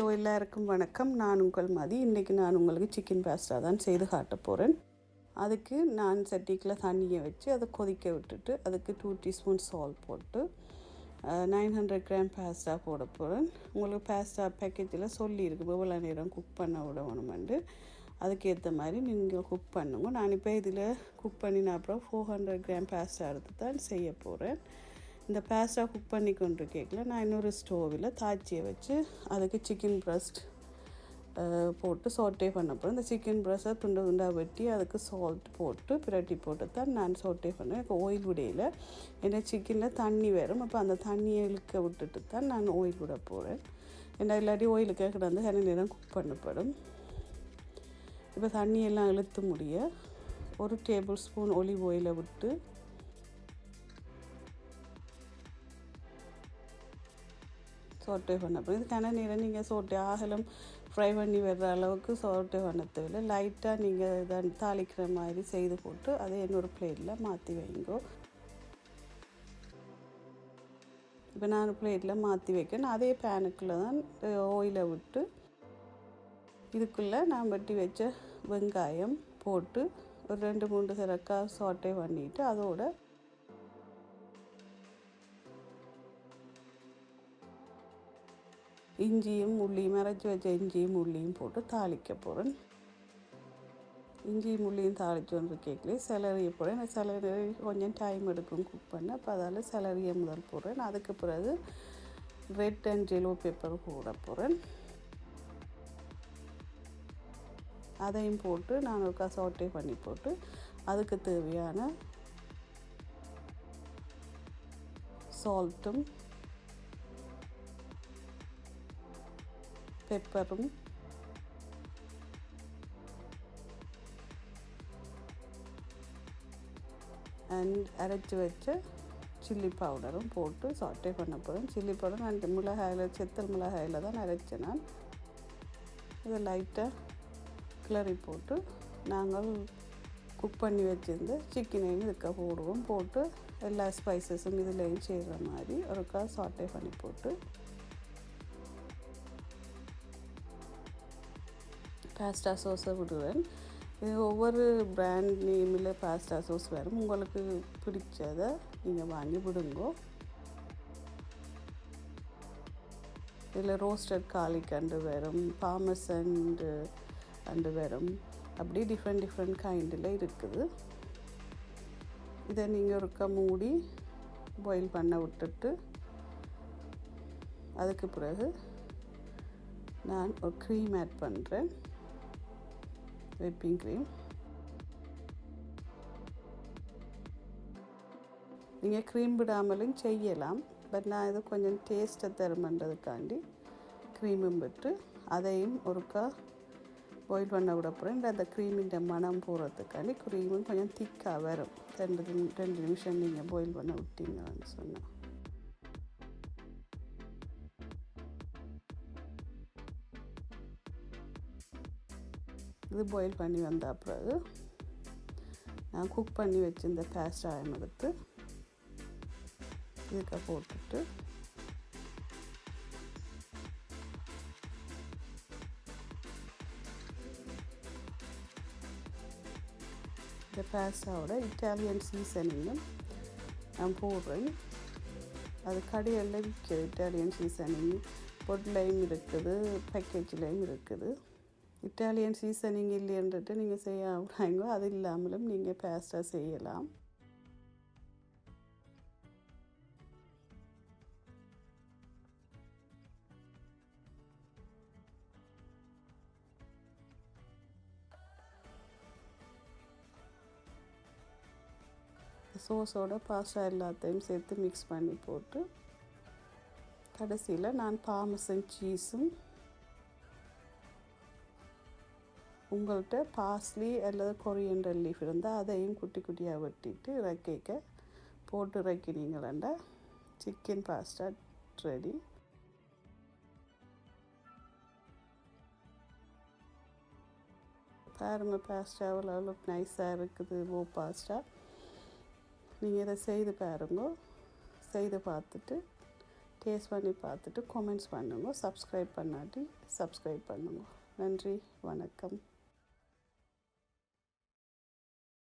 Hello எல்லாருக்கும் வணக்கம். நான் உங்கள் மதி. இன்றைக்கி நான் உங்களுக்கு சிக்கன் பாஸ்தா தான் செய்து காட்ட போகிறேன். அதுக்கு நான் சட்டிக்கில் தண்ணியை வச்சு அதை கொதிக்க விட்டுட்டு அதுக்கு 2 டீஸ்பூன் சால்ட் போட்டு 900 கிராம் பாஸ்தா போட போகிறேன். உங்களுக்கு பாஸ்தா பேக்கேஜில் சொல்லியிருக்கு எவ்வளோ நேரம் குக் பண்ண விடணுமெண்டு. அதுக்கேற்ற மாதிரி நீங்கள் குக் பண்ணுங்க. நான் இப்போ இதில் குக் பண்ணின அப்புறம் 400 கிராம் பாஸ்தா எடுத்து தான் செய்ய போகிறேன். இந்த பாஸ்தா குக் பண்ணி கொண்டு கேட்கல நான் இன்னொரு ஸ்டோவில் தாச்சியை வச்சு அதுக்கு சிக்கன் ப்ரெஸ்ட் போட்டு சோட்டே பண்ண போகிறேன். இந்த சிக்கன் ப்ரெஸ்ட்டை துண்டு துண்டாக வெட்டி அதுக்கு சால்ட் போட்டு பிரட்டி போட்டு தான் நான் சோட்டே பண்ணுவேன். இப்போ ஆயில் விடையில் ஏன்னா சிக்கனில் தண்ணி வரும். அப்போ அந்த தண்ணியை இழுக்க விட்டுட்டு தான் நான் ஆயில் விட போகிறேன். ஏன்னா இல்லாட்டி ஆயிலுக்கு கிடந்து சில நேரம் குக் பண்ணப்படும். இப்போ தண்ணியெல்லாம் இழுத்து முடிய 1 டேபிள் ஸ்பூன் ஒலிவ் ஆயிலை விட்டு சோட்டே பண்ண போகிறேன். இதுக்கான நேரம் நீங்கள் சோட்டே ஆகலும் ஃப்ரை பண்ணி வர்ற அளவுக்கு சோட்டே பண்ண தேவையில்லை. லைட்டாக நீங்கள் இதை தாளிக்கிற மாதிரி செய்து போட்டு அதை இன்னொரு பிளேட்டில் மாற்றி வைங்கோ. இப்போ நான் பிளேட்டில் மாற்றி வைக்கிறேன். அதே பேனுக்குள்ளே தான் ஆயிலை விட்டு இதுக்குள்ளே நான் வெட்டி வச்ச வெங்காயம் போட்டு ஒரு 2-3 சிறக்காக சோட்டே பண்ணிவிட்டு அதோட இஞ்சியும் உள்ளியும் அரைச்சி வச்ச இஞ்சியும் உள்ளியும் போட்டு தாளிக்க போகிறேன். இஞ்சியும் உள்ளியும் தாளித்து வந்து கேட்கல செலரியை போடுறேன். செலரி கொஞ்சம் டைம் எடுக்கும் குக் பண்ண. அப்போ அதால் செலரியை முதல் போடுறேன். அதுக்கு பிறகு ரெட் அண்ட் எல்லோ பெப்பர் போட போகிறேன். அதையும் போட்டு நான் ஒரு சோட்டே பண்ணி போட்டு அதுக்கு தேவையான சால்ட்டும் பெப்பரும் அண்ட் அரைச்சி வச்ச சில்லி பவுடரும் போட்டு சாட்டே பண்ண போகிறேன். சில்லி பவுடர் நான் மிளகாயில் செத்தல் மிளகாயில் தான் அரைச்சேன். நான் இதை லைட்டாக கிளறி போட்டு நாங்கள் குக் பண்ணி வச்சுருந்து சிக்கனையும் இதுக்க போடுவோம். போட்டு எல்லா ஸ்பைசஸும் இதுலேயும் செய்கிற மாதிரி ஒருக்கா சாட்டே பண்ணி போட்டு பாஸ்தா சோஸை விடுவேன். இது ஒவ்வொரு பிராண்ட் நேமில் பாஸ்தா சோஸ் வரும். உங்களுக்கு பிடிச்சதை நீங்கள் வாங்கி விடுங்கோ. இதில் ரோஸ்டட் கார்லிக் அண்டு வரும், பார்மசன் அண்டு வரும். அப்படி டிஃப்ரெண்ட் கைண்டில் இருக்குது. இதை நீங்கள் ஒருக்கா மூடி பாயில் பண்ண விட்டுட்டு அதுக்கு பிறகு நான் ஒரு க்ரீம் ஆட் பண்ணுறேன். விப்பிங் க்ரீம் நீங்கள் க்ரீம் விடாமலும் செய்யலாம். பட் நான் இது கொஞ்சம் டேஸ்ட்டை தருமன்றதுக்காண்டி க்ரீமும் விட்டு அதையும் ஒருக்கா பாயில் பண்ண விட போகிறேன். அந்த க்ரீமின் மனம் போகிறதுக்காண்டி க்ரீமும் கொஞ்சம் திக்காக வரும். 2 நிமிஷம் நீங்கள் பாயில் பண்ண விட்டீங்கன்னு சொன்னால். இது பாயில் பண்ணி வந்த பிறகு நான் குக் பண்ணி வச்சுருந்த பாஸ்தாவையும் எடுத்து இதுக்கு போட்டுட்டு இந்த பாஸ்தாவோட இட்டாலியன் சீசனிங்கும் நான் போடுறேன். அது கடையில் விற்கிது. இட்டாலியன் சீசனிங் பொருளையும் இருக்குது, பேக்கேஜ்லேயும் இருக்குது. இட்டாலியன் சீசனிங் இல்லைன்றது நீங்கள் செய்யாங்க. அது இல்லாமலும் நீங்கள் பாஸ்தா செய்யலாம். சோஸோட பாஸ்தா எல்லாத்தையும் சேர்த்து மிக்ஸ் பண்ணி போட்டு கடைசியில் நான் பார்மசன் சீஸும் உங்கள்கிட்ட பார்ஸ்லி அல்லது கொரியண்டர் லீஃப் இருந்தால் அதையும் குட்டி குட்டியாக வெட்டிட்டு இறக்கிக்க போட்டு இறக்கினீங்களா சிக்கன் பாஸ்தா ரெடி. பாருங்கள் பாஸ்தா எவ்வளோ நைஸாக இருக்குது. பாஸ்தா நீங்கள் இதை செய்து பாருங்க. செய்து பார்த்துட்டு டேஸ்ட் பண்ணி பார்த்துட்டு கமெண்ட்ஸ் பண்ணுங்க. சப்ஸ்கிரைப் பண்ணாட்டி சப்ஸ்கிரைப் பண்ணுங்க. நன்றி, வணக்கம்.